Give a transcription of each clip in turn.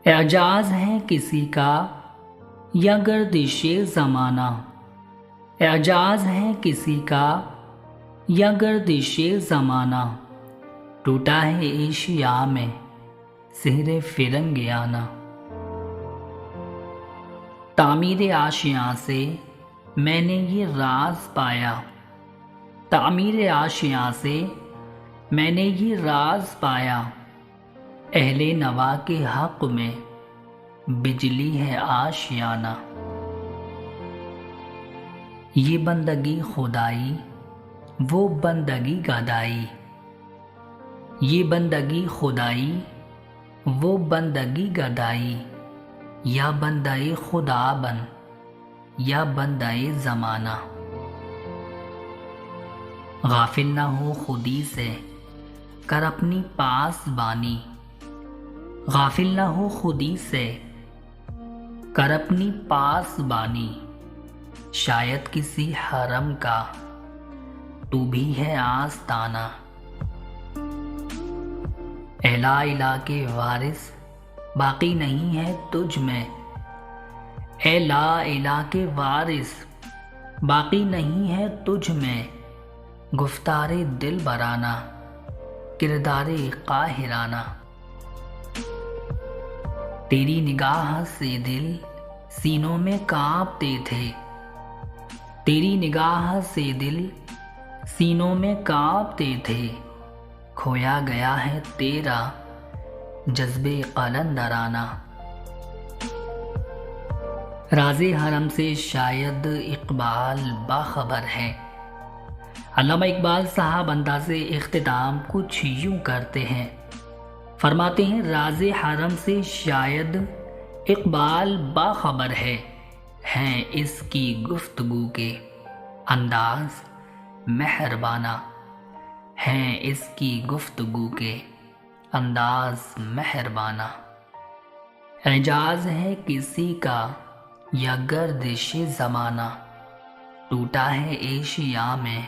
اعجاز ہے کسی کا یا گردش زمانہ، اعجاز ہے کسی کا یا گردش زمانہ، ٹوٹا ہے ایشیا میں سحر فرنگیانہ۔ تعمیر آشیاں سے میں نے یہ راز پایا، تعمیر آشیاں سے میں نے یہ راز پایا، اہل نوا کے حق میں بجلی ہے آشیانہ۔ یہ بندگی خدائی وہ بندگی گدائی، یہ بندگی خدائی وہ بندگی گدائی، یا بندہ خدا بن یا بندہ زمانہ۔ غافل نہ ہو خودی سے کر اپنی پاس بانی، غافل نہ ہو خودی سے کر اپنی پاس بانی، شاید کسی حرم کا تو بھی ہے آستانہ۔ اے لا الہ کے وارث باقی نہیں ہے تجھ میں، اے لا الہ کے وارث باقی نہیں ہے تجھ میں، گفتار دل برانہ کردار قاہرانہ۔ تیری نگاہ سے دل سینوں میں کانپتے تھے، تیری نگاہ سے دل سینوں میں کانپتے تھے، کھویا گیا ہے تیرا جذبے قلندرانہ۔ راز حرم سے شاید اقبال باخبر ہے۔ علامہ اقبال صاحب انداز اختتام کچھ یوں کرتے ہیں، فرماتے ہیں راز حرم سے شاید اقبال باخبر ہے، ہیں اس کی گفتگو کے انداز مہربانہ، ہیں اس کی گفتگو کے انداز مہربانہ۔ اعجاز ہے کسی کا یا گردش زمانہ، ٹوٹا ہے ایشیا میں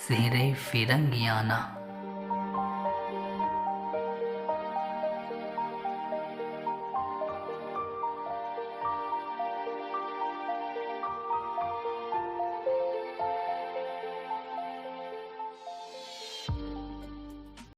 سحر فرنگیانہ۔